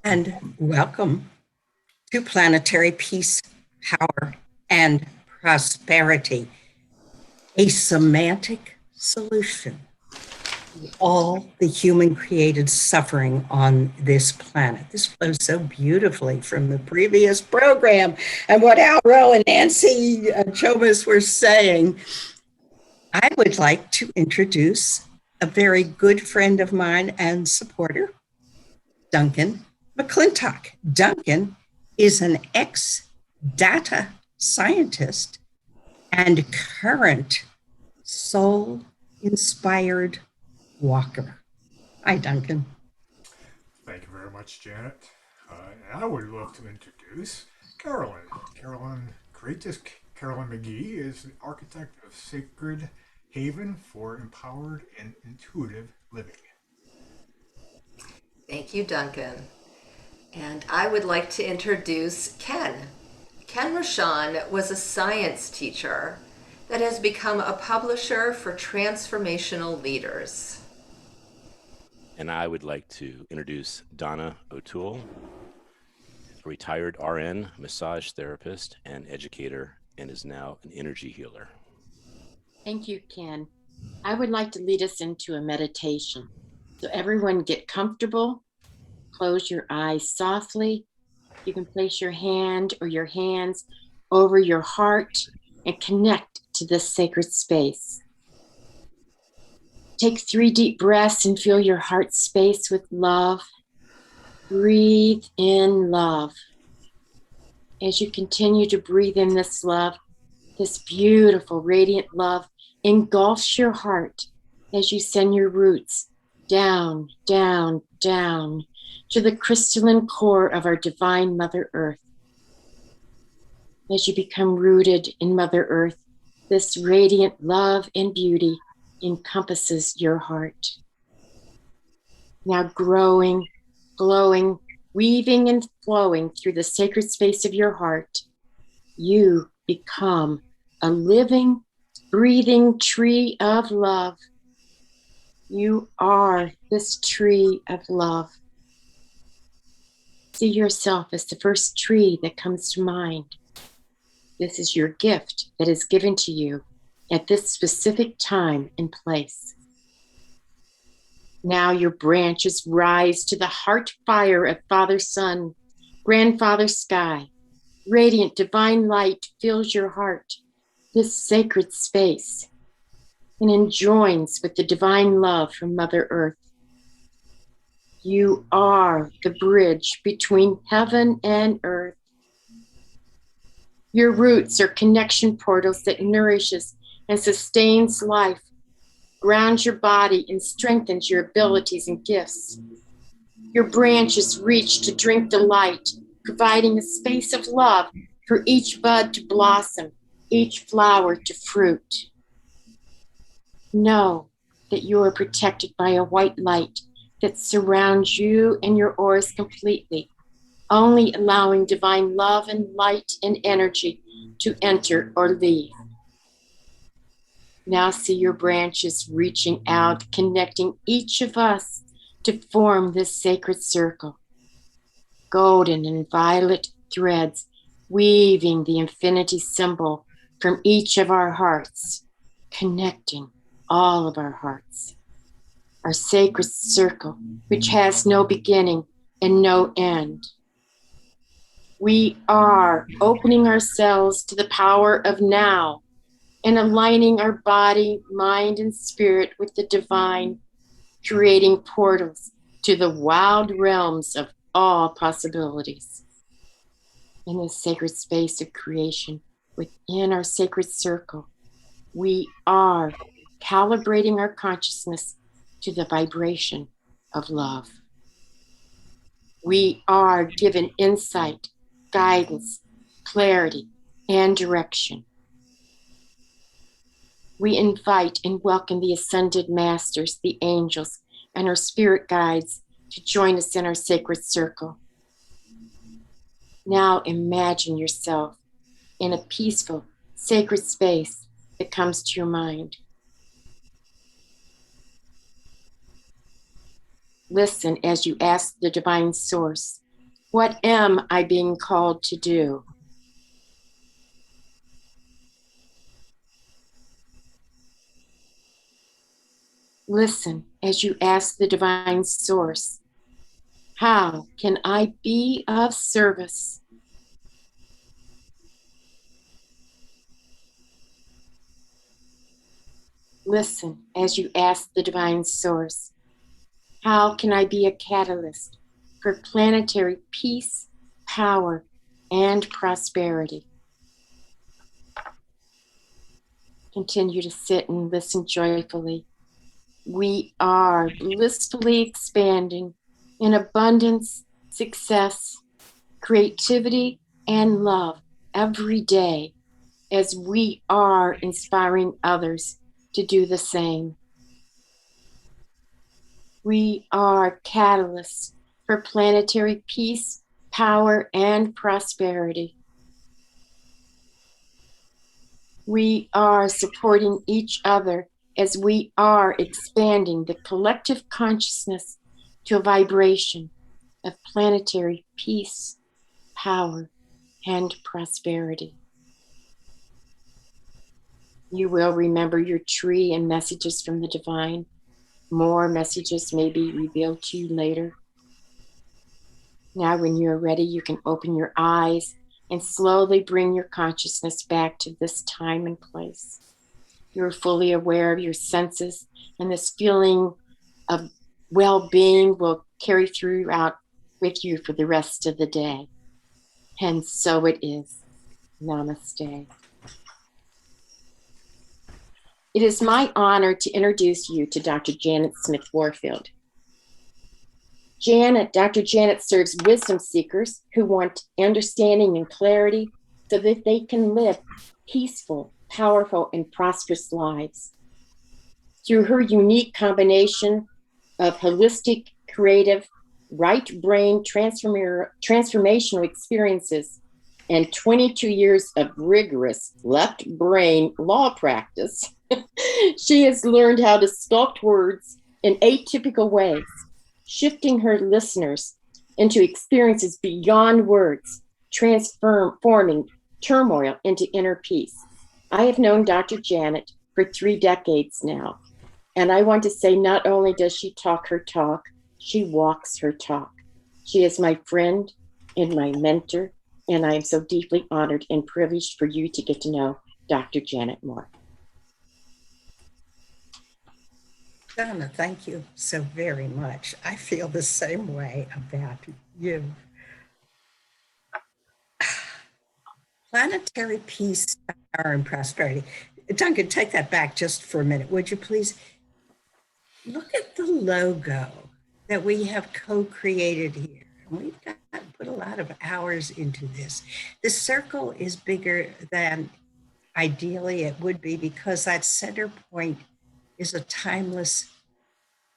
and welcome to Planetary Peace, Power, and Prosperity, a semantic solution to all the human-created suffering on this planet. This flows so beautifully from the previous program and what Alro and Nancy Chomas were saying. I would like to introduce a very good friend of mine and supporter, Duncan McClintock. Duncan is an ex-data scientist and current soul-inspired walker. Hi, Duncan. Thank you very much, Janet. And I would love to introduce Carolyn. Carolyn McGee is the architect of Sacred Haven for Empowered and Intuitive Living. Thank you, Duncan. And I would like to introduce Ken. Ken Rochon was a science teacher that has become a publisher for transformational leaders. And I would like to introduce Donna O'Toole, a retired RN, massage therapist, and educator, and is now an energy healer. Thank you, Ken. I would like to lead us into a meditation. So everyone get comfortable, close your eyes softly. You can place your hand or your hands over your heart and connect to this sacred space. Take 3 deep breaths and fill your heart space with love. Breathe in love. As you continue to breathe in this love, this beautiful, radiant love engulfs your heart as you send your roots down, down, down to the crystalline core of our divine Mother Earth. As you become rooted in Mother Earth, this radiant love and beauty encompasses your heart. Now growing, glowing, weaving and flowing through the sacred space of your heart, you become a living, breathing tree of love. You are this tree of love. See yourself as the first tree that comes to mind. This is your gift that is given to you at this specific time and place. Now your branches rise to the heart fire of Father Sun, Grandfather Sky. Radiant divine light fills your heart, this sacred space, and enjoins with the divine love from Mother Earth. You are the bridge between heaven and earth. Your roots are connection portals that nourishes and sustains life, grounds your body and strengthens your abilities and gifts. Your branches reach to drink the light, providing a space of love for each bud to blossom, each flower to fruit. Know that you are protected by a white light that surrounds you and your auras completely, only allowing divine love and light and energy to enter or leave. Now see your branches reaching out, connecting each of us to form this sacred circle. Golden and violet threads weaving the infinity symbol from each of our hearts, connecting all of our hearts. Our sacred circle, which has no beginning and no end. We are opening ourselves to the power of now and aligning our body, mind, and spirit with the divine, creating portals to the wild realms of all possibilities. In this sacred space of creation, within our sacred circle, we are calibrating our consciousness to the vibration of love. We are given insight, guidance, clarity, and direction. We invite and welcome the ascended masters, the angels, and our spirit guides to join us in our sacred circle. Now imagine yourself in a peaceful, sacred space that comes to your mind. Listen as you ask the divine source What am I being called to do? Listen as you ask the divine source, how can I be of service? Listen as you ask the divine source, how can I be a catalyst for planetary peace, power, and prosperity? Continue to sit and listen joyfully. We are blissfully expanding in abundance, success, creativity, and love every day as we are inspiring others to do the same. We are catalysts for planetary peace, power, and prosperity. We are supporting each other as we are expanding the collective consciousness to a vibration of planetary peace, power, and prosperity. You will remember your tree and messages from the divine. More messages may be revealed to you later. Now, when you're ready, you can open your eyes and slowly bring your consciousness back to this time and place. You're fully aware of your senses, and this feeling of well-being will carry throughout with you for the rest of the day. And so it is. Namaste. It is my honor to introduce you to Dr. Janet Smith Warfield. Dr. Janet serves wisdom seekers who want understanding and clarity so that they can live peaceful, powerful, and prosperous lives. Through her unique combination of holistic, creative, right brain transformational experiences and 22 years of rigorous left brain law practice, she has learned how to sculpt words in atypical ways, shifting her listeners into experiences beyond words, transforming turmoil into inner peace. I have known Dr. Janet for 3 decades now, and I want to say not only does she talk her talk, she walks her talk. She is my friend and my mentor, and I am so deeply honored and privileged for you to get to know Dr. Janet more. Donna, thank you so very much. I feel the same way about you. Planetary peace, power, and prosperity. Duncan, take that back just for a minute, would you please? Look at the logo that we have co-created here. We've put a lot of hours into this. The circle is bigger than ideally it would be because that center point is a timeless,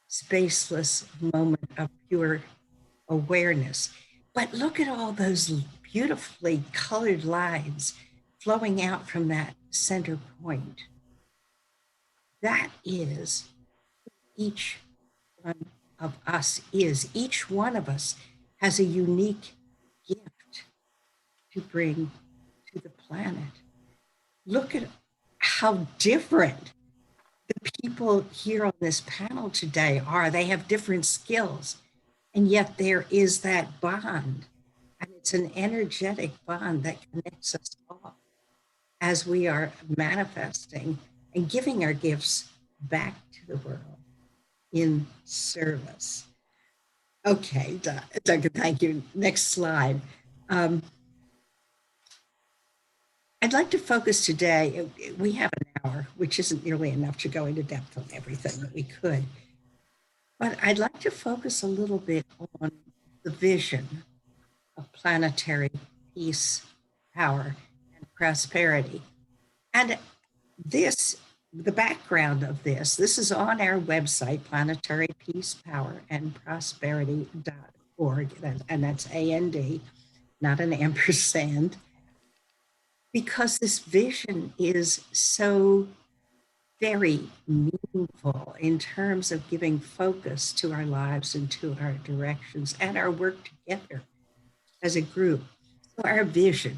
spaceless moment of pure awareness. But look at all those beautifully colored lines flowing out from that center point. That is each one of us is. Each one of us has a unique gift to bring to the planet. Look at how different the people here on this panel today are. They have different skills, and yet there is that bond. And it's an energetic bond that connects us all as we are manifesting and giving our gifts back to the world in service. Okay, Duncan, thank you. Next slide. I'd like to focus today, we have an hour, which isn't nearly enough to go into depth on everything that we could, but I'd like to focus a little bit on the vision of planetary peace, power, and prosperity. And this, the background of this is on our website, Planetary Peace, Power, and Prosperity.org, and that's AND, not an ampersand, because this vision is so very meaningful in terms of giving focus to our lives and to our directions and our work together as a group. So our vision,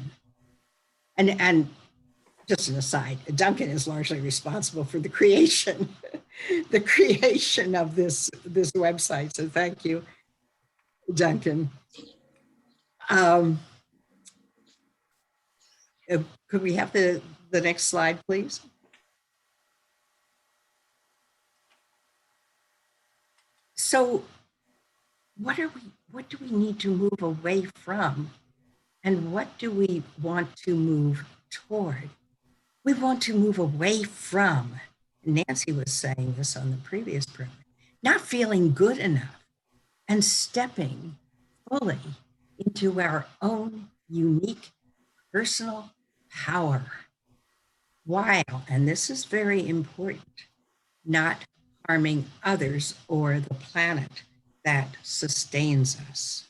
and just an aside, Duncan is largely responsible for the creation, the creation of this website. So thank you, Duncan. Could we have the next slide, please? So what do we need to move away from, and what do we want to move toward? We want to move away from, Nancy was saying this on the previous program, not feeling good enough and stepping fully into our own unique personal power, while, and this is very important, not harming others or the planet that sustains us.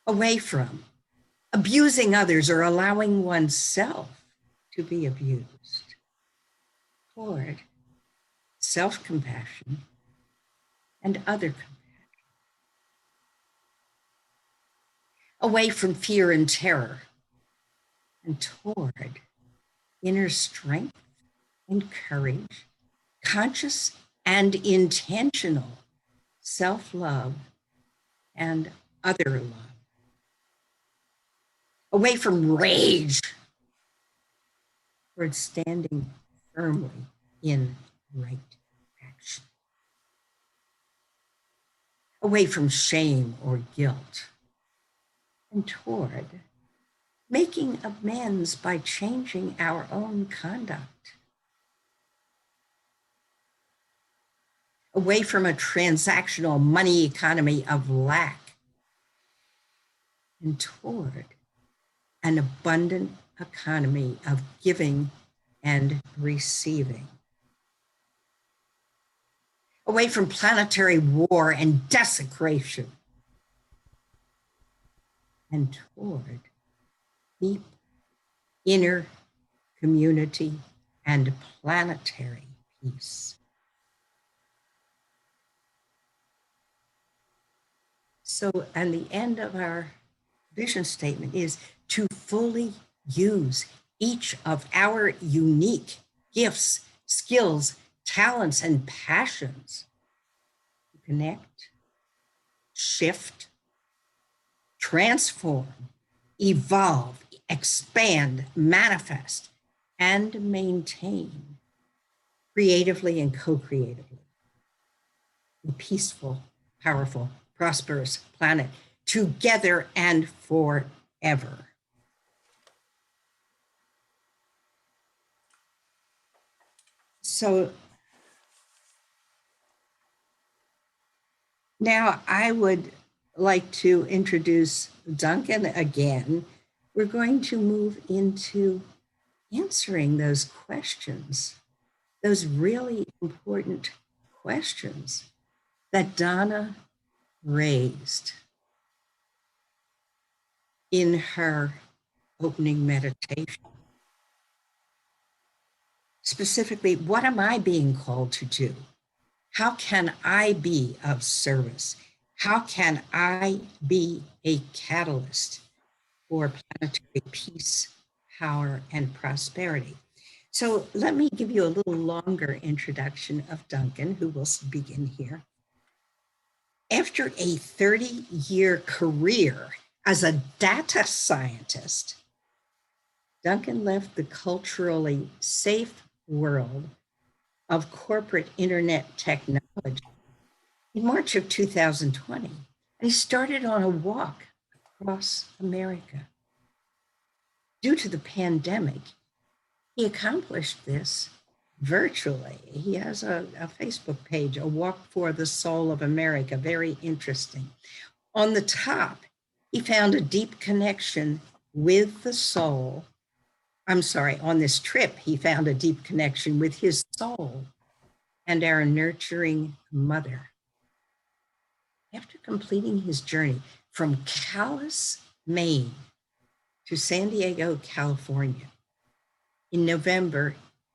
Away from abusing others or allowing oneself to be abused. Toward self-compassion and other compassion. Away from fear and terror and toward inner strength and courage, conscious and intentional self-love and other love. Away from rage toward standing firmly in right action. Away from shame or guilt and toward making amends by changing our own conduct. Away from a transactional money economy of lack and toward an abundant economy of giving and receiving. Away from planetary war and desecration and toward deep inner community and planetary peace. So, and the end of our vision statement is to fully use each of our unique gifts, skills, talents, and passions to connect, shift, transform, evolve, expand, manifest, and maintain creatively and co-creatively a peaceful, powerful, prosperous planet together and forever. So now I would like to introduce Duncan again. We're going to move into answering those questions, those really important questions that Donna raised in her opening meditation. Specifically, what am I being called to do? How can I be of service? How can I be a catalyst for planetary peace, power, and prosperity? So let me give you a little longer introduction of Duncan, who will begin here. After a 30-year career as a data scientist, Duncan left the culturally safe world of corporate internet technology in March of 2020. And he started on a walk across America. Due to the pandemic, he accomplished this virtually. He has a Facebook page, A Walk for the Soul of America, very interesting. On the top, he found a deep connection with the soul. On this trip, he found a deep connection with his soul and our nurturing mother. After completing his journey from Calais, Maine to San Diego, California, in November,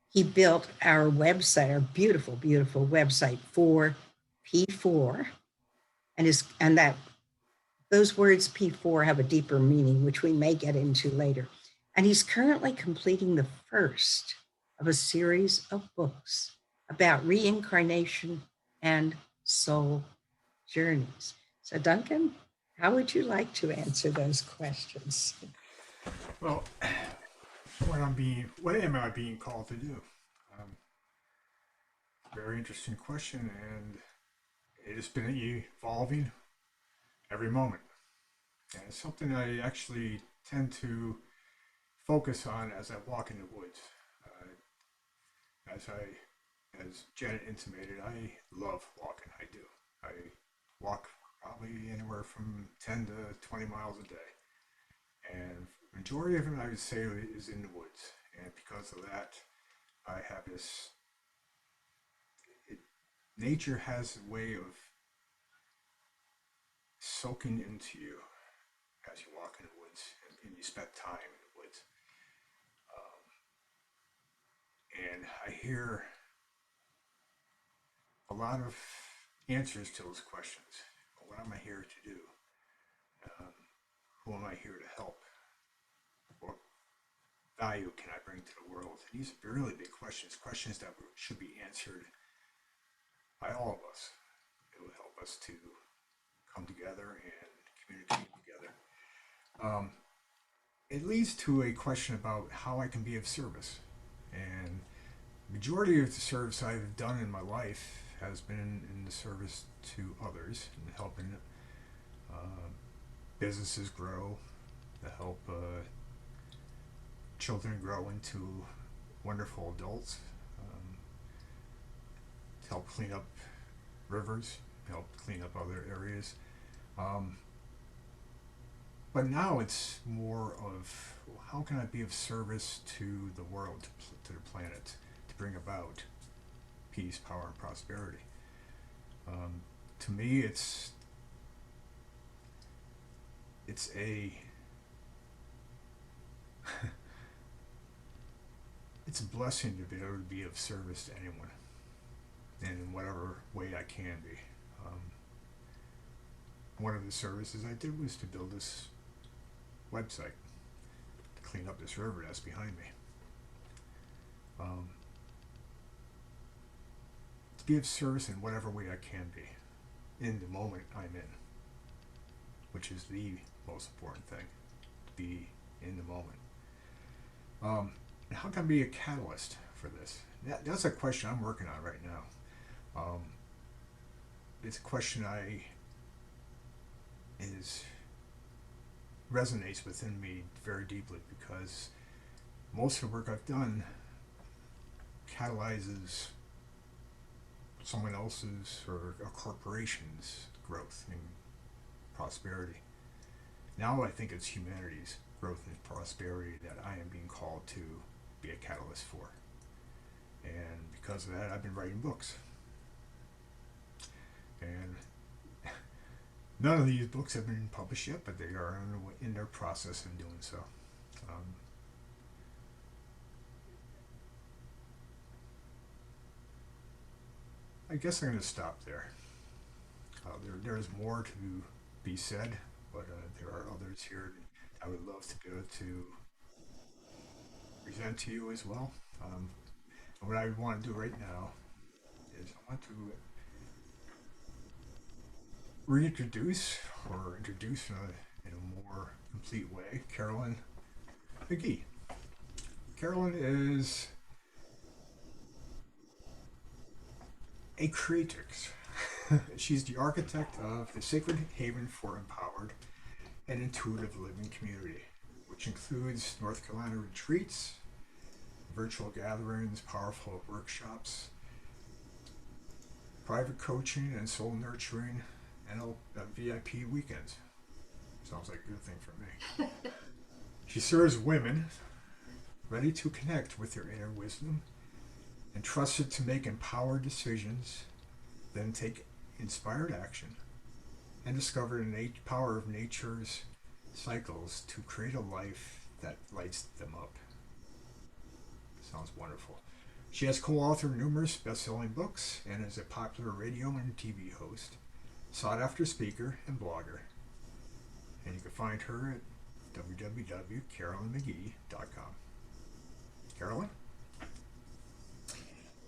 he built our website, our beautiful, beautiful website for P4, and that Those words P4 have a deeper meaning, which we may get into later. And he's currently completing the first of a series of books about reincarnation and soul journeys. So, Duncan, how would you like to answer those questions? Well, what am I being called to do? Um, Very interesting question, and it has been evolving every moment. And it's something I actually tend to focus on as I walk in the woods. As Janet intimated, I love walking. I do. I walk probably anywhere from 10 to 20 miles a day. And the majority of it, I would say, is in the woods. And because of that, I have this. Nature has a way of soaking into you as you walk in the woods and you spend time in the woods. And I hear a lot of answers to those questions. What am I here to do? Who am I here to help? What value can I bring to the world? These are really big questions, questions that should be answered by all of us. It will help us to come together and communicate together. It leads to a question about how I can be of service. And majority of the service I've done in my life has been in the service to others and helping businesses grow, to help children grow into wonderful adults, to help clean up rivers, help clean up other areas. But now it's more of how can I be of service to the world, to the planet, to bring about peace, power, and prosperity. To me, it's a it's a blessing to be able to be of service to anyone, and in whatever way I can be. One of the services I did was to build this website to clean up this river that's behind me. To be of service in whatever way I can be in the moment I'm in, which is the most important thing, to be in the moment. And how can I be a catalyst for this? That's a question I'm working on right now. It's a question resonates within me very deeply because most of the work I've done catalyzes someone else's or a corporation's growth and prosperity. Now I think it's humanity's growth and prosperity that I am being called to be a catalyst for. And because of that, I've been writing books. And none of these books have been published yet, but they are in their process of doing so. I guess I'm going to stop there. There's more to be said, but there are others here I would love to be able to present to you as well. What I want to do right now is I want to reintroduce or introduce in a more complete way Carolyn McGee. Carolyn is a creatrix. She's the architect of the Sacred Haven for Empowered and Intuitive Living Community, which includes North Carolina retreats, virtual gatherings, powerful workshops, private coaching and soul nurturing, and VIP weekends. Sounds like a good thing for me. She serves women ready to connect with their inner wisdom and trusted to make empowered decisions, then take inspired action, and discover the power of nature's cycles to create a life that lights them up. Sounds wonderful. She has co-authored numerous best-selling books and is a popular radio and TV host, sought-after speaker, and blogger. can find her at www.carolynmcgee.com. Carolyn?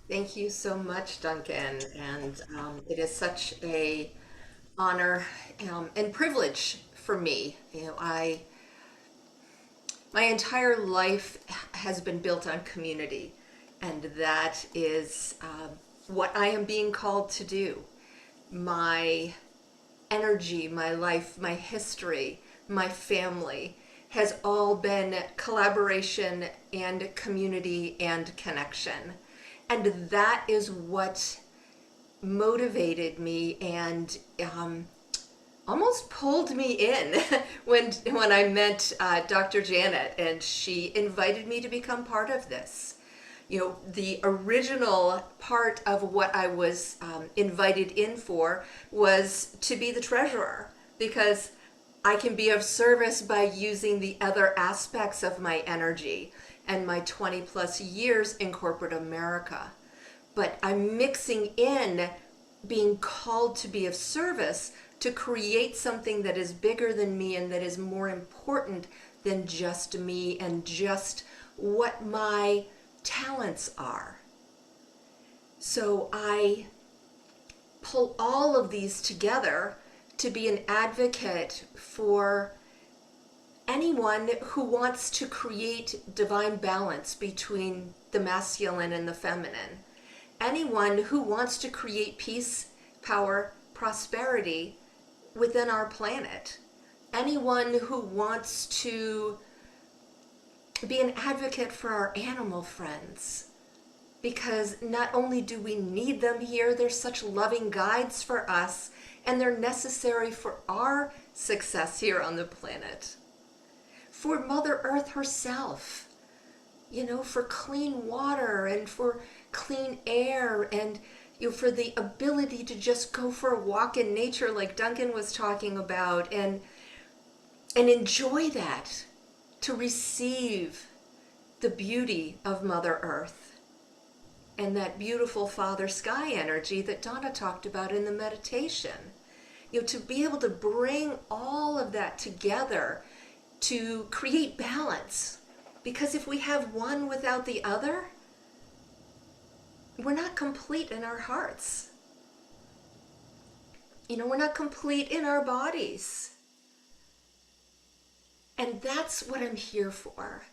Thank you so much, Duncan. And it is such a honor and privilege for me. My entire life has been built on community, and that is what I am being called to do. My energy, my life, my history, my family has all been collaboration and community and connection. And that is what motivated me and almost pulled me in when I met Dr. Janet, and she invited me to become part of this. The original part of what I was invited in for was to be the treasurer, because I can be of service by using the other aspects of my energy and my 20 plus years in corporate America. But I'm mixing in being called to be of service to create something that is bigger than me and that is more important than just me and just what my talents are. So I pull all of these together to be an advocate for anyone who wants to create divine balance between the masculine and the feminine. Anyone who wants to create peace, power, prosperity within our planet. Anyone who wants to be an advocate for our animal friends. Because not only do we need them here, they're such loving guides for us, and they're necessary for our success here on the planet. For Mother Earth herself, for clean water and for clean air, and for the ability to just go for a walk in nature like Duncan was talking about, and enjoy that, to receive the beauty of Mother Earth and that beautiful Father Sky energy that Donna talked about in the meditation. To be able to bring all of that together to create balance. Because if we have one without the other, we're not complete in our hearts. We're not complete in our bodies. And that's what I'm here for.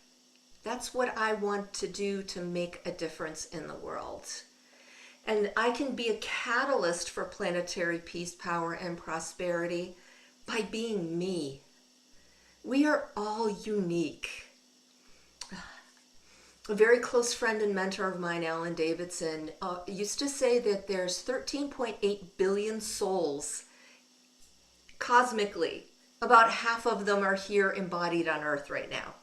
That's what I want to do to make a difference in the world. And I can be a catalyst for planetary peace, power, and prosperity by being me. We are all unique. A very close friend and mentor of mine, Alan Davidson, used to say that there's 13.8 billion souls cosmically. About half of them are here embodied on Earth right now.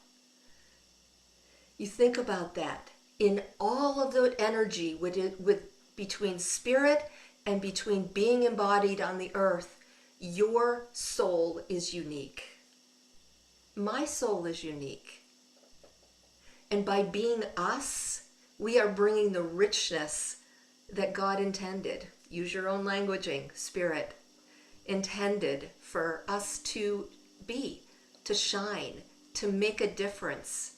You think about that. In all of the energy between spirit and between being embodied on the earth, your soul is unique. My soul is unique. And by being us, we are bringing the richness that God intended. Use your own languaging, spirit. Intended for us to be, to shine, to make a difference,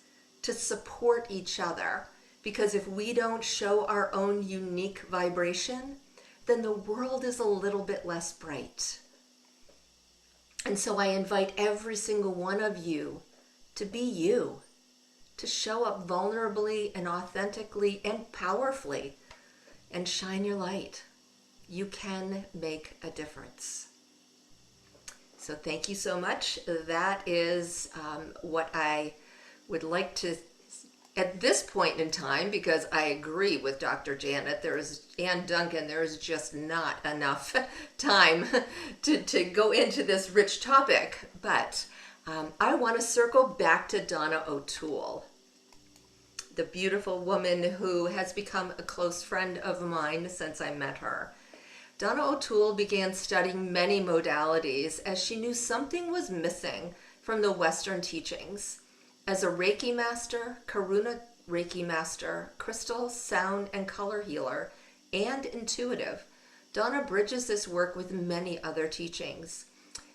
to support each other. Because if we don't show our own unique vibration, then the world is a little bit less bright. And so I invite every single one of you to be you, to show up vulnerably and authentically and powerfully and shine your light. You can make a difference. So thank you so much. That is what I would like to, at this point in time, because I agree with Dr. Janet, and Duncan, there is just not enough time to go into this rich topic. But I want to circle back to Donna O'Toole, the beautiful woman who has become a close friend of mine since I met her. Donna O'Toole began studying many modalities as she knew something was missing from the Western teachings. As a Reiki master, Karuna Reiki master, crystal, sound, and color healer, and intuitive, Donna bridges this work with many other teachings.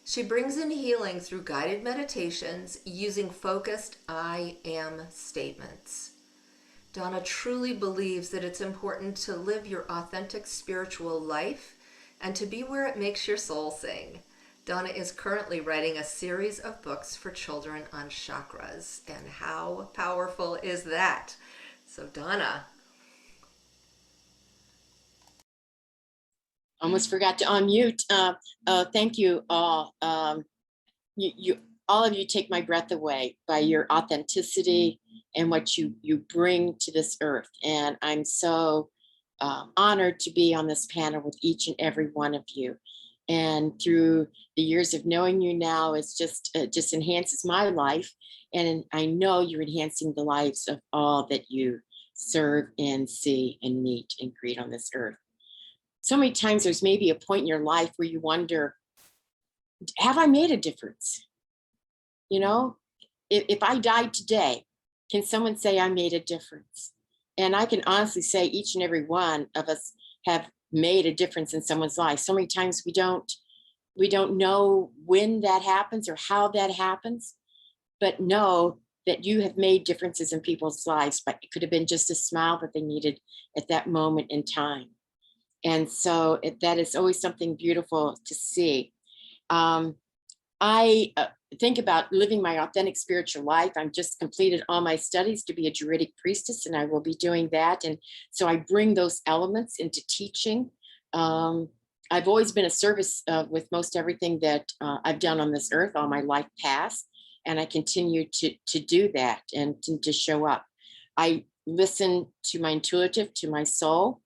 She brings in healing through guided meditations using focused I am statements. Donna truly believes that it's important to live your authentic spiritual life and to be where it makes your soul sing. Donna is currently writing a series of books for children on chakras. And how powerful is that? So Donna. Almost forgot to unmute. Thank you all. You all of you take my breath away by your authenticity and what you bring to this earth. And I'm so honored to be on this panel with each and every one of you. And through the years of knowing you now, it's just enhances my life. And I know you're enhancing the lives of all that you serve and see and meet and greet on this earth. So many times there's maybe a point in your life where you wonder, have I made a difference? You know, if I died today, can someone say I made a difference? And I can honestly say each and every one of us have made a difference in someone's life. So many times we don't know when that happens or how that happens, but know that you have made differences in people's lives, but it could have been just a smile that they needed at that moment in time. And so that is always something beautiful to see. I think about living my authentic spiritual life. I've just completed all my studies to be a Druidic priestess, and I will be doing that. And so I bring those elements into teaching. I've always been a service with most everything that I've done on this earth, all my life past, and I continue to do that and to show up. I listen to my intuitive, to my soul.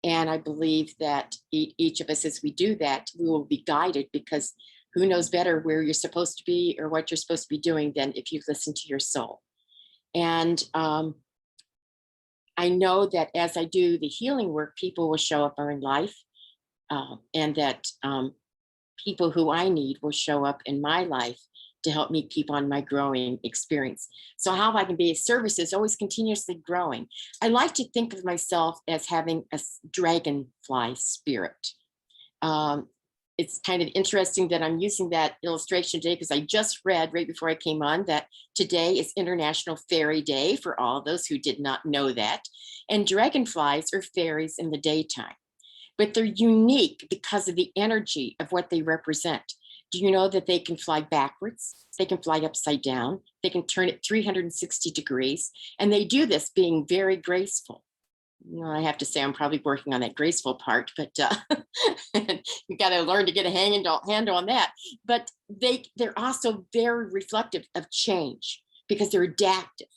And I believe that each of us, as we do that, we will be guided, because who knows better where you're supposed to be or what you're supposed to be doing than if you listen to your soul. And I know that as I do the healing work, people will show up in life, and that people who I need will show up in my life to help me keep on my growing experience. So how I can be of service is always continuously growing. I like to think of myself as having a dragonfly spirit. It's kind of interesting that I'm using that illustration today, because I just read right before I came on that today is International Fairy Day, for all those who did not know that. And dragonflies are fairies in the daytime, but they're unique because of the energy of what they represent. Do you know that they can fly backwards? They can fly upside down. They can turn it 360 degrees. And they do this being very graceful. You know, I have to say I'm probably working on that graceful part, but you got to learn to get a handle on that. But they're also very reflective of change because they're adaptive.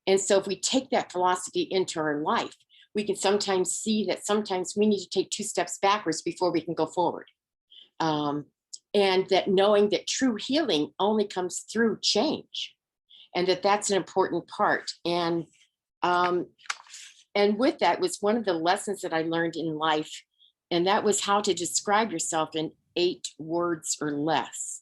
And so if we take that philosophy into our life, we can sometimes see that sometimes we need to take 2 steps backwards before we can go forward. And that knowing that true healing only comes through change, and that's an important part. And with that was one of the lessons that I learned in life, and that was how to describe yourself in 8 words or less.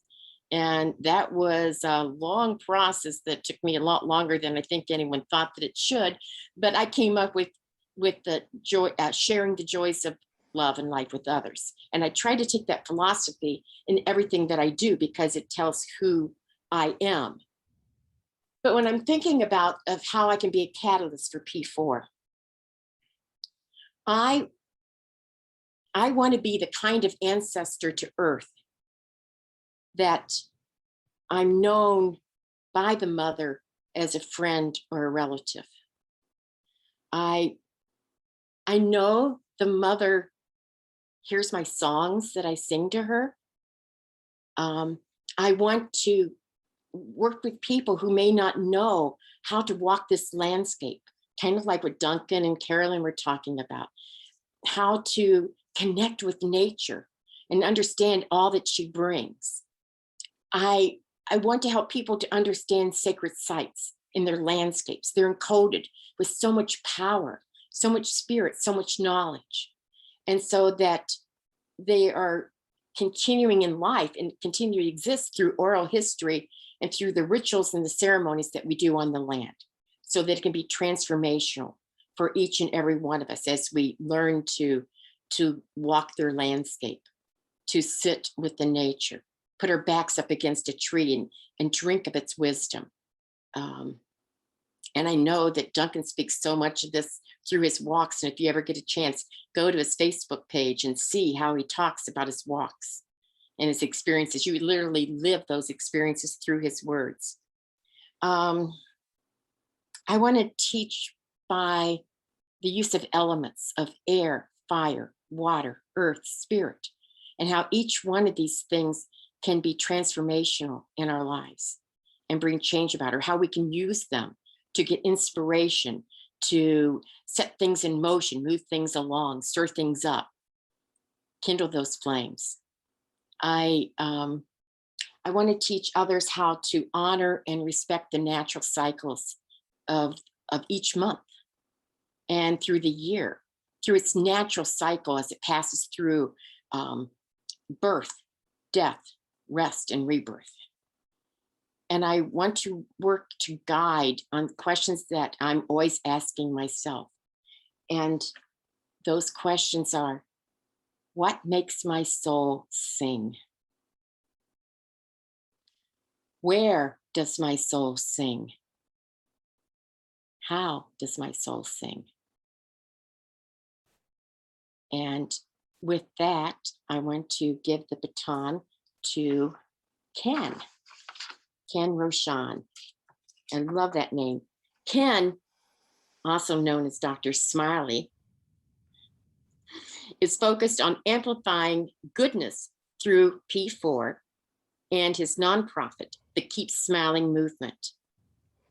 And that was a long process that took me a lot longer than I think anyone thought that it should. But I came up with the joy, sharing the joys of love and life with others. And I try to take that philosophy in everything that I do, because it tells who I am. But when I'm thinking of how I can be a catalyst for P4, I want to be the kind of ancestor to Earth that I'm known by the mother as a friend or a relative. I know the mother hears my songs that I sing to her. I want to work with people who may not know how to walk this landscape, kind of like what Duncan and Carolyn were talking about, how to connect with nature and understand all that she brings. I want to help people to understand sacred sites in their landscapes. They're encoded with so much power, so much spirit, so much knowledge. And so that they are continuing in life and continue to exist through oral history and through the rituals and the ceremonies that we do on the land, so that it can be transformational for each and every one of us as we learn to walk their landscape, to sit with the nature, put our backs up against a tree and drink of its wisdom. And I know that Duncan speaks so much of this through his walks. And if you ever get a chance, go to his Facebook page and see how he talks about his walks and his experiences. You literally live those experiences through his words. I want to teach by the use of elements of air, fire, water, earth, spirit, and how each one of these things can be transformational in our lives and bring change about, or how we can use them to get inspiration, to set things in motion, move things along, stir things up, kindle those flames. I want to teach others how to honor and respect the natural cycles of each month and through the year, through its natural cycle as it passes through birth, death, rest, and rebirth. And I want to work to guide on questions that I'm always asking myself. And those questions are, what makes my soul sing? Where does my soul sing? How does my soul sing? And with that, I want to give the baton to Ken Roshan. I love that name. Ken, also known as Dr. Smiley, is focused on amplifying goodness through P4 and his nonprofit, the Keep Smiling movement.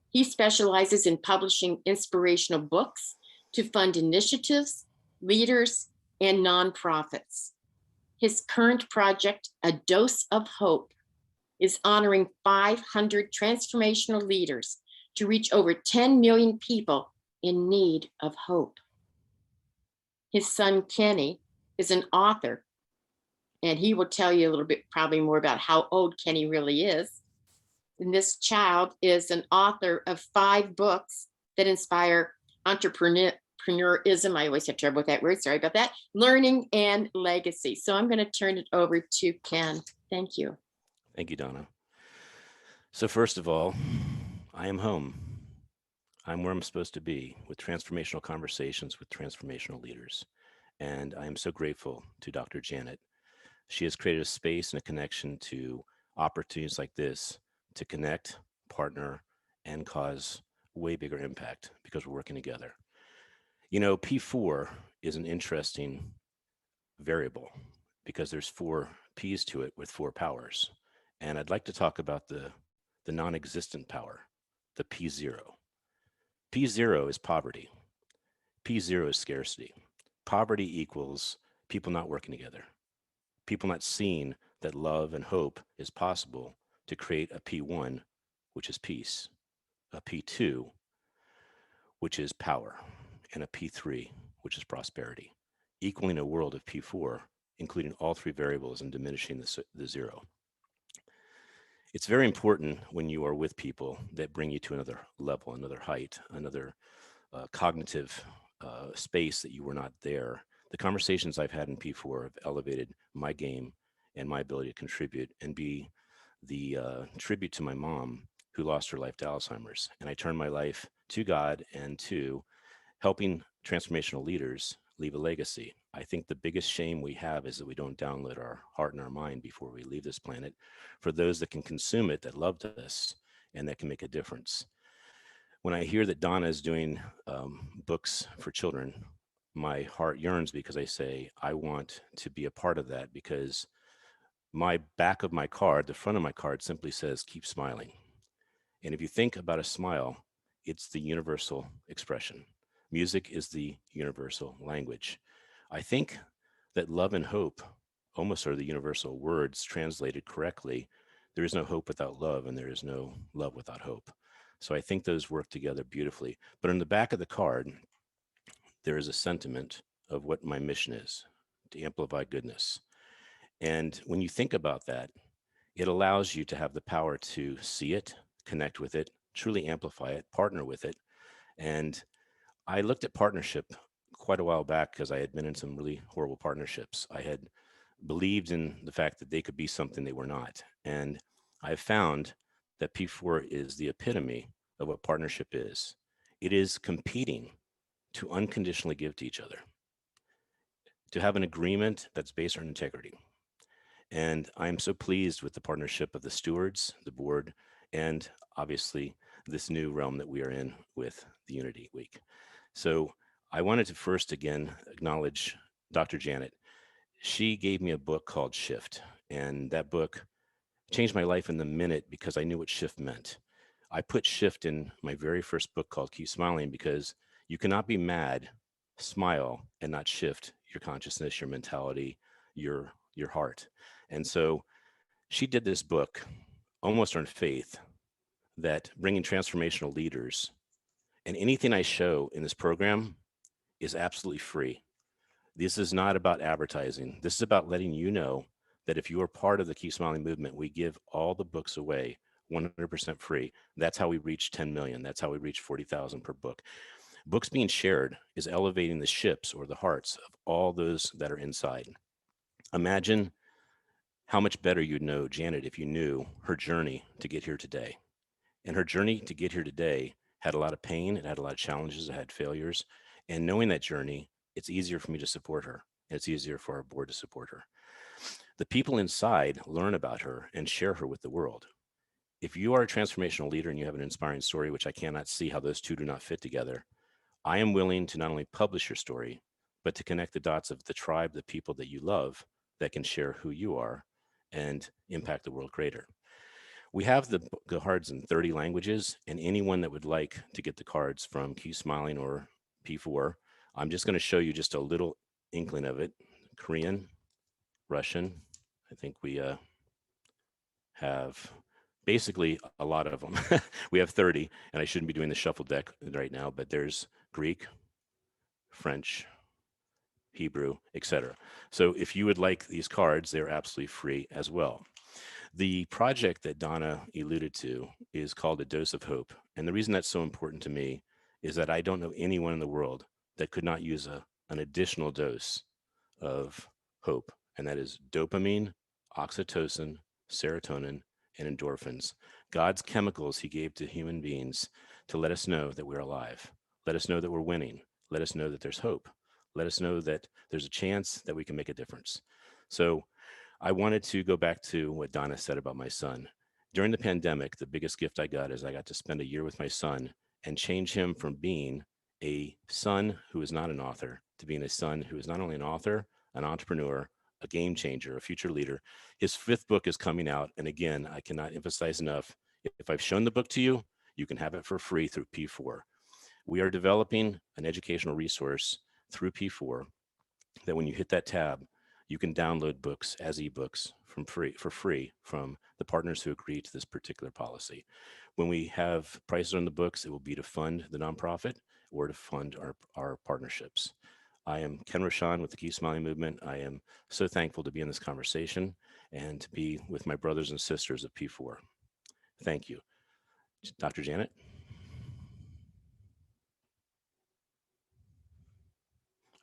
He specializes in publishing inspirational books to fund initiatives, leaders, and nonprofits. His current project, A Dose of Hope, is honoring 500 transformational leaders to reach over 10 million people in need of hope. His son, Kenny, is an author, and he will tell you a little bit probably more about how old Kenny really is. And this child is an author of 5 books that inspire entrepreneurism. I always have trouble with that word, sorry about that. Learning and legacy. So I'm going to turn it over to Ken. Thank you. Thank you, Donna. So first of all, I am home. I'm where I'm supposed to be, with transformational conversations with transformational leaders. And I am so grateful to Dr. Janet. She has created a space and a connection to opportunities like this to connect, partner, and cause way bigger impact because we're working together. You know, P4 is an interesting variable because there's 4 P's to it with 4 powers. And I'd like to talk about the non-existent power, the P0. P0 is poverty. P0 is scarcity. Poverty equals people not working together, people not seeing that love and hope is possible to create a P1, which is peace, a P2, which is power, and a P3, which is prosperity, equaling a world of P4, including all 3 variables and diminishing the 0. It's very important when you are with people that bring you to another level, another height, another cognitive space that you were not there. The conversations I've had in P4 have elevated my game and my ability to contribute and be the tribute to my mom who lost her life to Alzheimer's. And I turned my life to God and to helping transformational leaders leave a legacy. I think the biggest shame we have is that we don't download our heart and our mind before we leave this planet for those that can consume it, that loved us, and that can make a difference. When I hear that Donna is doing books for children, my heart yearns because I say, I want to be a part of that, because my back of my card, the front of my card simply says, keep smiling. And if you think about a smile, it's the universal expression. Music is the universal language. I think that love and hope almost are the universal words translated correctly. There is no hope without love, and there is no love without hope. So I think those work together beautifully. But on the back of the card, there is a sentiment of what my mission is, to amplify goodness. And when you think about that, it allows you to have the power to see it, connect with it, truly amplify it, partner with it. And I looked at partnership quite a while back because I had been in some really horrible partnerships. I had believed in the fact that they could be something they were not. And I've found that P4 is the epitome of what partnership is. It is competing to unconditionally give to each other, to have an agreement that's based on integrity. And I'm so pleased with the partnership of the stewards, the board, and obviously this new realm that we are in with the Unity Week. So I wanted to first again acknowledge Dr. Janet. She gave me a book called Shift, and that book changed my life in the minute because I knew what shift meant. I put shift in my very first book called Keep Smiling because you cannot be mad, smile, and not shift your consciousness, your mentality, your heart. And so she did this book almost on faith that bringing transformational leaders and anything I show in this program is absolutely free. This is not about advertising. This is about letting you know that if you are part of the Keep Smiling movement, we give all the books away 100% free. That's how we reach 10 million. That's how we reach 40,000 per book. Books being shared is elevating the ships or the hearts of all those that are inside. Imagine how much better you'd know Janet if you knew her journey to get here today. And her journey to get here today had a lot of pain, it had a lot of challenges, it had failures. And knowing that journey, it's easier for me to support her. And it's easier for our board to support her. The people inside learn about her and share her with the world. If you are a transformational leader and you have an inspiring story, which I cannot see how those two do not fit together, I am willing to not only publish your story, but to connect the dots of the tribe, the people that you love that can share who you are and impact the world greater. We have the cards in 30 languages, and anyone that would like to get the cards from Keep Smiling or P4, I'm just going to show you just a little inkling of it. Korean, Russian. I think we have basically a lot of them. We have 30, and I shouldn't be doing the shuffle deck right now, but there's Greek, French, Hebrew, etc. So if you would like these cards, they're absolutely free as well. The project that Donna alluded to is called A Dose of Hope. And the reason that's so important to me is that I don't know anyone in the world that could not use an additional dose of hope. And that is dopamine, oxytocin, serotonin, and endorphins. God's chemicals he gave to human beings to let us know that we're alive. Let us know that we're winning. Let us know that there's hope. Let us know that there's a chance that we can make a difference. So I wanted to go back to what Donna said about my son. During the pandemic, the biggest gift I got is I got to spend a year with my son and change him from being a son who is not an author to being a son who is not only an author, an entrepreneur, a game changer, a future leader. His 5th book is coming out. And again, I cannot emphasize enough, if I've shown the book to you, you can have it for free through P4. We are developing an educational resource through P4 that when you hit that tab, you can download books as ebooks for free from the partners who agree to this particular policy. When we have prices on the books, it will be to fund the nonprofit or to fund our partnerships. I am Ken Rochon with the Keep Smiling Movement. I am so thankful to be in this conversation and to be with my brothers and sisters of P4. Thank you. Dr. Janet?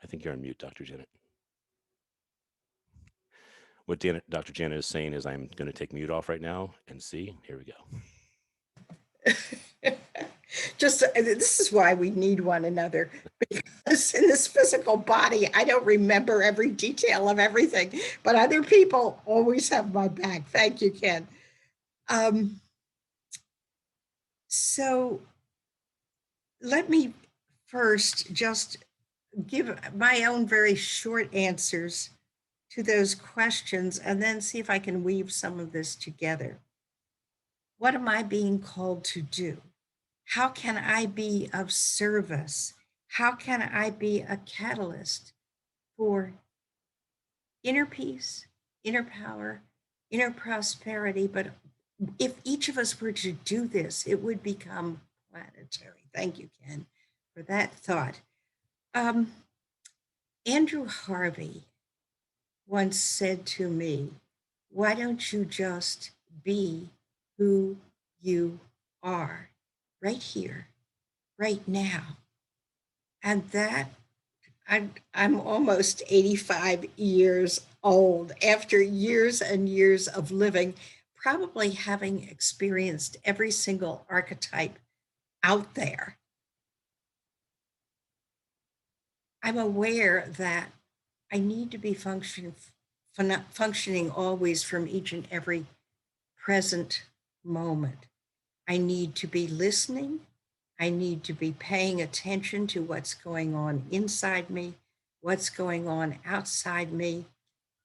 I think you're on mute, Dr. Janet. What Dr. Janet is saying is I'm going to take mute off right now and see. Here we go. Just this is why we need one another, because in this physical body, I don't remember every detail of everything, but other people always have my back. Thank you, Ken. So let me first just give my own very short answers to those questions and then see if I can weave some of this together. What am I being called to do? How can I be of service? How can I be a catalyst for inner peace, inner power, inner prosperity? But if each of us were to do this, it would become planetary. Thank you, Ken, for that thought. Andrew Harvey once said to me, why don't you just be who you are right here, right now? And that I'm almost 85 years old after years and years of living, probably having experienced every single archetype out there. I'm aware that I need to be functioning always from each and every present moment. I need to be listening. I need to be paying attention to what's going on inside me, what's going on outside me,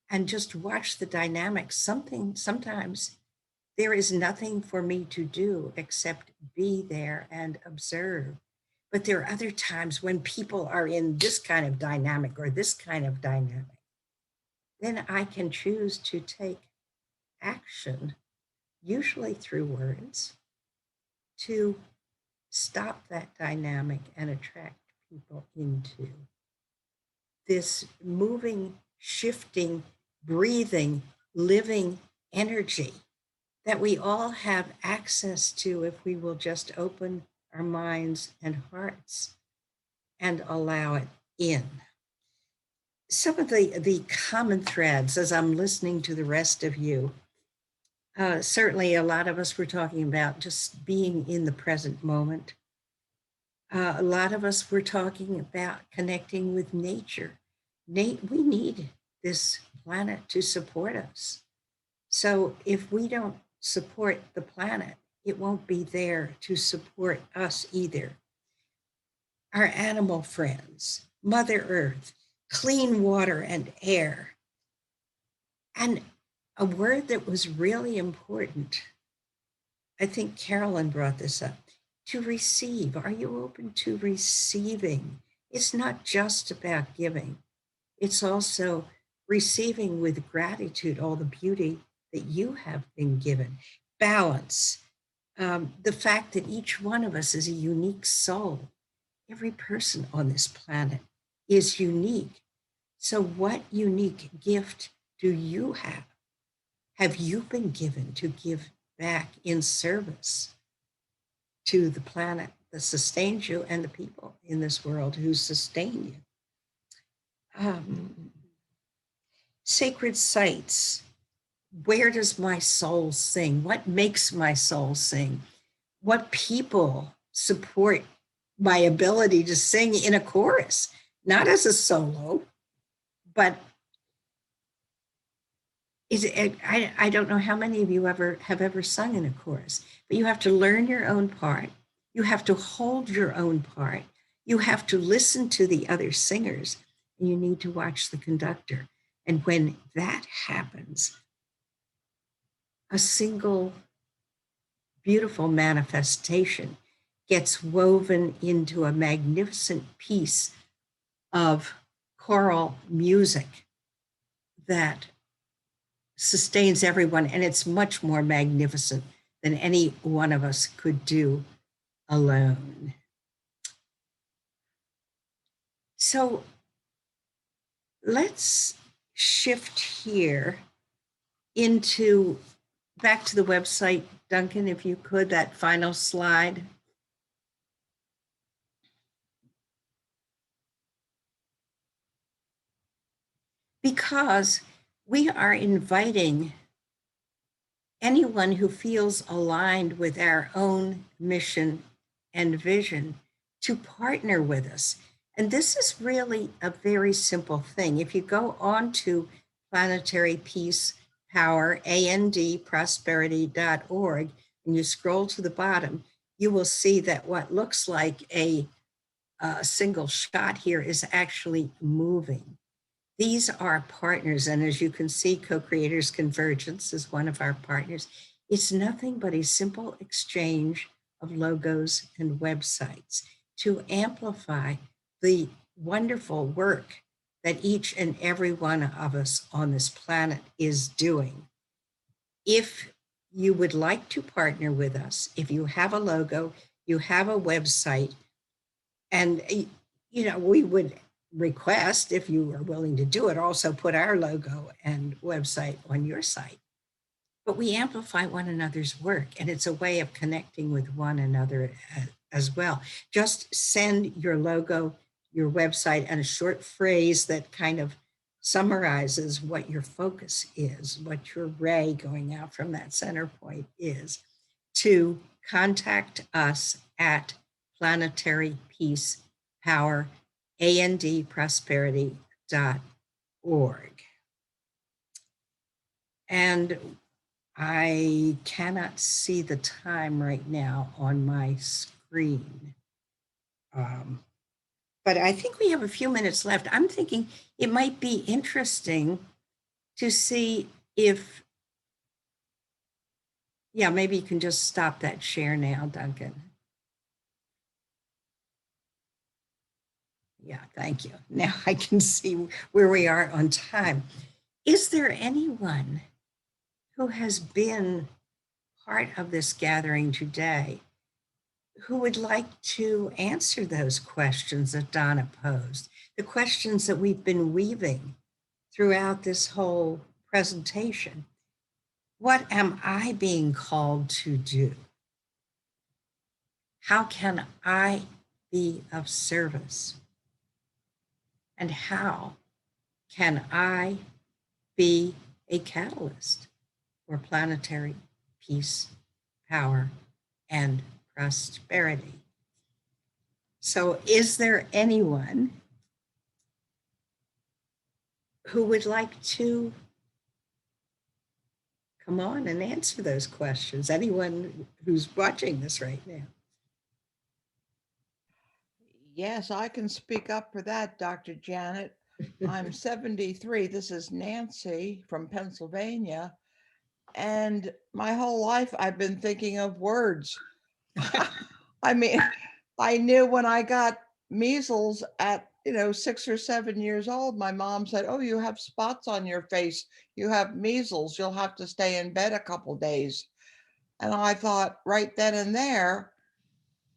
and just watch the dynamics. Sometimes there is nothing for me to do except be there and observe. But there are other times when people are in this kind of dynamic or this kind of dynamic. Then I can choose to take action, usually through words, to stop that dynamic and attract people into this moving, shifting, breathing, living energy that we all have access to if we will just open our minds and hearts and allow it in. Some of the common threads as I'm listening to the rest of you, certainly a lot of us were talking about just being in the present moment. A lot of us were talking about connecting with nature. We need this planet to support us. So if we don't support the planet, it won't be there to support us either. Our animal friends, Mother Earth, clean water and air. And a word that was really important, I think Carolyn brought this up, to receive. Are you open to receiving? It's not just about giving. It's also receiving with gratitude all the beauty that you have been given. Balance. The fact that each one of us is a unique soul. Every person on this planet is unique. So what unique gift do you have? Have you been given to give back in service to the planet that sustains you and the people in this world who sustain you? Sacred sites. Where does my soul sing? What makes my soul sing? What people support my ability to sing in a chorus, not as a solo, but I don't know how many of you have ever sung in a chorus, but you have to learn your own part. You have to hold your own part. You have to listen to the other singers, and you need to watch the conductor. And when that happens, a single beautiful manifestation gets woven into a magnificent piece of choral music that sustains everyone, and it's much more magnificent than any one of us could do alone. So let's shift here into back to the website, Duncan, if you could, that final slide. Because we are inviting anyone who feels aligned with our own mission and vision to partner with us. And this is really a very simple thing. If you go on to Planetary Peace Power, prosperity.org, and you scroll to the bottom, you will see that what looks like a single shot here is actually moving. These are partners, and as you can see, Co-Creators Convergence is one of our partners. It's nothing but a simple exchange of logos and websites to amplify the wonderful work that each and every one of us on this planet is doing. If you would like to partner with us, if you have a logo, you have a website, and we would request, if you are willing to do it, also put our logo and website on your site. But we amplify one another's work, and it's a way of connecting with one another as well. Just send your logo, your website and a short phrase that kind of summarizes what your focus is, what your ray going out from that center point is, to contact us at Planetary Peace Power, andprosperity.org. And I cannot see the time right now on my screen. But I think we have a few minutes left. I'm thinking it might be interesting to see if, yeah, maybe you can just stop that share now, Duncan. Yeah, thank you. Now I can see where we are on time. Is there anyone who has been part of this gathering today who would like to answer those questions that Donna posed, the questions that we've been weaving throughout this whole presentation? What am I being called to do? How can I be of service? And how can I be a catalyst for planetary peace, power, and prosperity? So is there anyone who would like to come on and answer those questions? Anyone who's watching this right now? Yes, I can speak up for that, Dr. Janet. I'm 73. This is Nancy from Pennsylvania. And my whole life I've been thinking of words. I mean, I knew when I got measles at 6 or 7 years old, my mom said, "Oh, you have spots on your face. You have measles. You'll have to stay in bed a couple days." And I thought right then and there,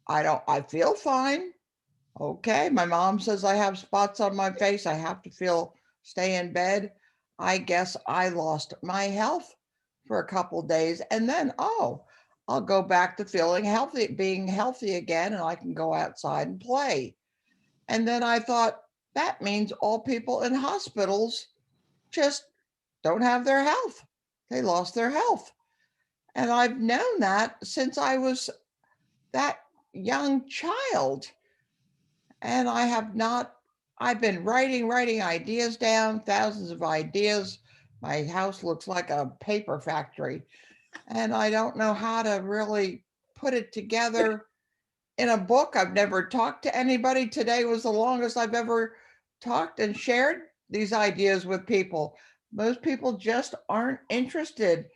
I feel fine. Okay, my mom says I have spots on my face. I have to stay in bed. I guess I lost my health for a couple days. And then, I'll go back to being healthy again, and I can go outside and play. And then I thought, that means all people in hospitals just don't have their health. They lost their health. And I've known that since I was that young child. And I've been writing ideas down, thousands of ideas. My house looks like a paper factory. And I don't know how to really put it together in a book. I've never talked to anybody. Today was the longest I've ever talked and shared these ideas with people. Most people just aren't interested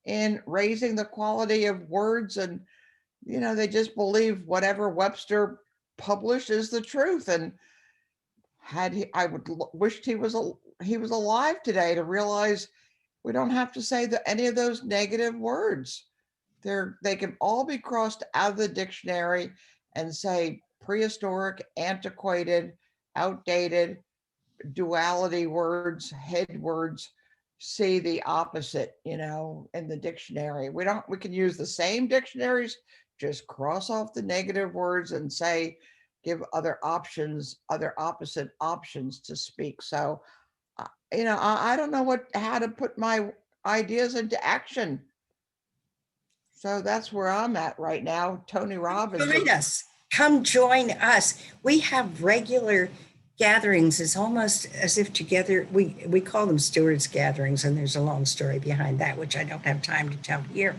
in raising the quality of words, and they just believe whatever Webster published is the truth. And I would wished he was alive today to realize we don't have to say any of those negative words. They can all be crossed out of the dictionary and say prehistoric, antiquated, outdated, duality words, head words. See the opposite, in the dictionary. We can use the same dictionaries, just cross off the negative words and give other opposite options to speak. So, I don't know how to put my ideas into action. So that's where I'm at right now. Tony Robbins. Join us. Come join us. We have regular gatherings. It's almost as if together, we call them stewards gatherings, and there's a long story behind that, which I don't have time to tell here.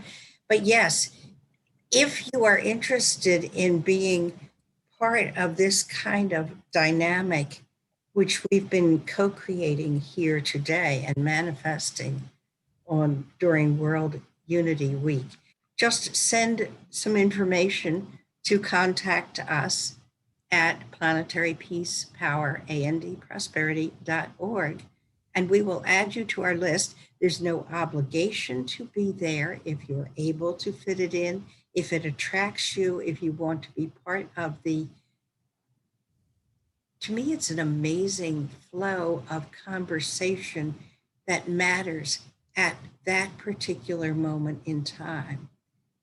But yes, if you are interested in being part of this kind of dynamic, which we've been co-creating here today and manifesting during World Unity Week, just send some information to contact us at Planetary Peace Power, andprosperity.org, and we will add you to our list. There's no obligation to be there if you're able to fit it in, if it attracts you, if you want to be part of to me, it's an amazing flow of conversation that matters at that particular moment in time.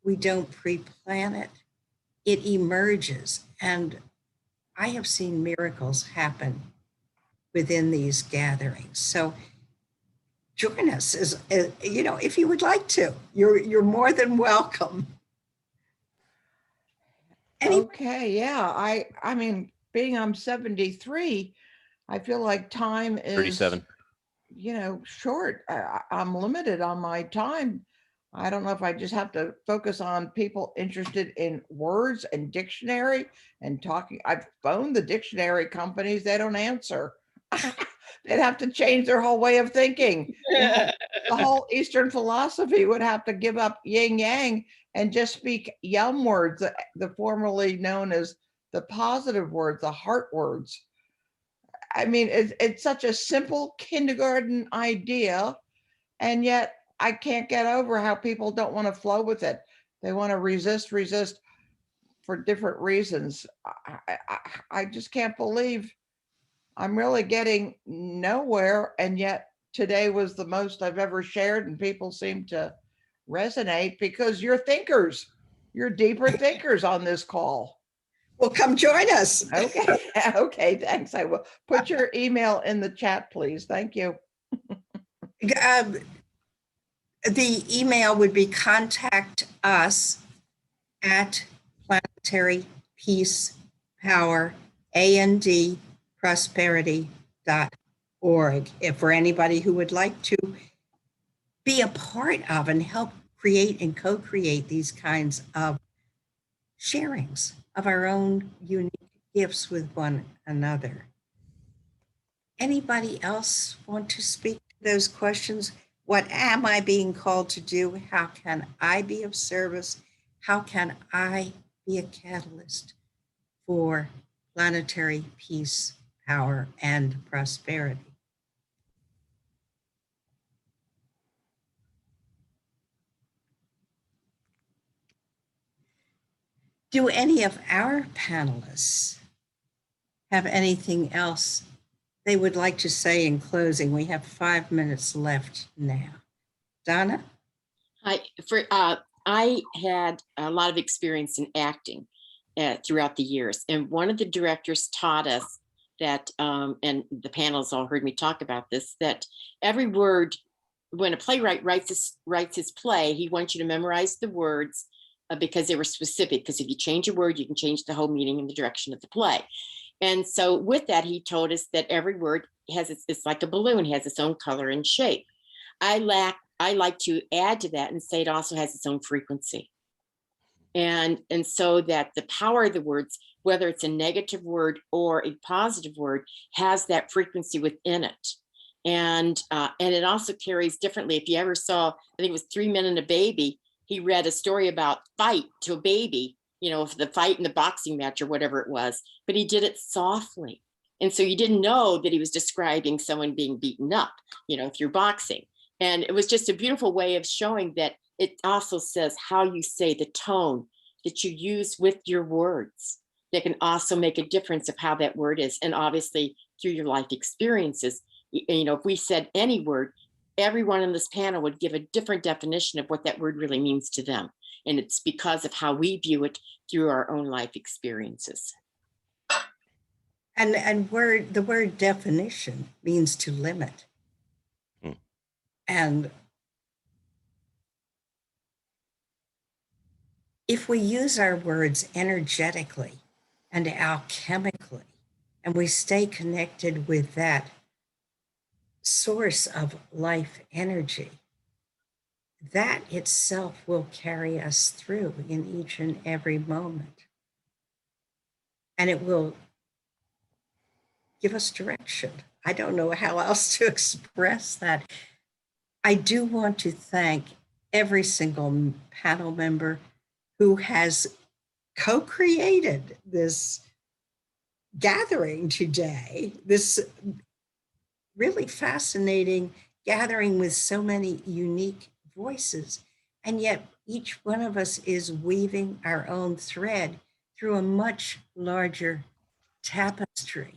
We don't pre-plan it. It emerges. And I have seen miracles happen within these gatherings. So join us if you would like to. You're more than welcome. Okay, yeah. I mean, being I'm 73, I feel like time is 37. Short. I'm limited on my time. I don't know if I just have to focus on people interested in words and dictionary and talking. I've phoned the dictionary companies, they don't answer. They'd have to change their whole way of thinking. The whole Eastern philosophy would have to give up yin yang and just speak yum words, the formerly known as the positive words, the heart words. I mean, it's such a simple kindergarten idea, and yet I can't get over how people don't want to flow with it. They want to resist for different reasons. I just can't believe I'm really getting nowhere, and yet today was the most I've ever shared, and people seem to resonate because you're thinkers. You're deeper thinkers on this call. Well, come join us. Okay. Okay, thanks. I will put your email in the chat, please. Thank you. The email would be contact us at planetary peace power and prosperity.org. If for anybody who would like to be a part of and help create and co-create these kinds of sharings of our own unique gifts with one another. Anybody else want to speak to those questions? What am I being called to do? How can I be of service? How can I be a catalyst for planetary peace, power, and prosperity? Do any of our panelists have anything else they would like to say in closing? We have 5 minutes left now. Donna? I had a lot of experience in acting throughout the years. And one of the directors taught us that, and the panels all heard me talk about this, that every word, when a playwright writes his play, he wants you to memorize the words because they were specific. Because if you change a word, you can change the whole meaning and the direction of the play. And so with that, he told us that every word it's like a balloon, has its own color and shape. I like to add to that and say it also has its own frequency. And so that the power of the words, whether it's a negative word or a positive word, has that frequency within it. And it also carries differently. If you ever saw, I think it was 3 Men and a Baby, he read a story about fight to a baby, the fight in the boxing match or whatever it was, but he did it softly. And so you didn't know that he was describing someone being beaten up, through boxing. And it was just a beautiful way of showing that it also says how you say, the tone that you use with your words that can also make a difference of how that word is. And obviously through your life experiences, if we said any word, everyone on this panel would give a different definition of what that word really means to them. And it's because of how we view it through our own life experiences. And the word definition means to limit. And if we use our words energetically and alchemically, and we stay connected with that source of life energy, that itself will carry us through in each and every moment. And it will give us direction. I don't know how else to express that. I do want to thank every single panel member who has co-created this gathering today, this really fascinating gathering with so many unique voices. And yet each one of us is weaving our own thread through a much larger tapestry.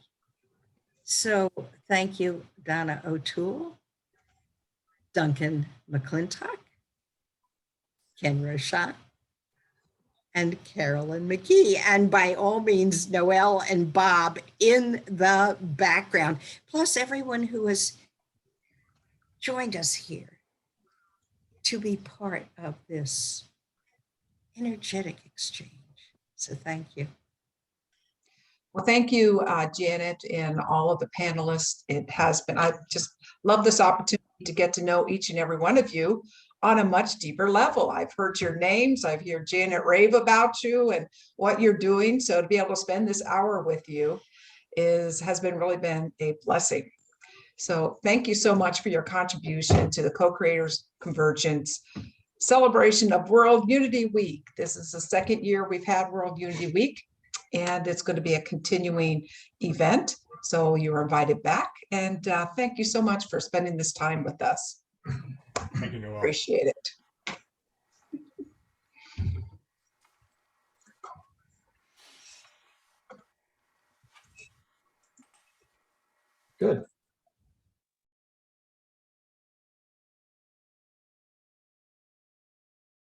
So thank you, Donna O'Toole, Duncan McClintock, Ken Rochon, and Carolyn McKee, and by all means, Noelle and Bob in the background, plus everyone who has joined us here to be part of this energetic exchange. So thank you. Well, thank you, Janet, and all of the panelists. It has been, I just love this opportunity to get to know each and every one of you on a much deeper level. I've heard your names, I've heard Janet rave about you and what you're doing. So to be able to spend this hour with you has really been a blessing. So thank you so much for your contribution to the Co-Creators Convergence celebration of World Unity Week. This is the second year we've had World Unity Week, and it's going to be a continuing event. So you're invited back, and thank you so much for spending this time with us. Thank you, Noelle. Appreciate it. Good.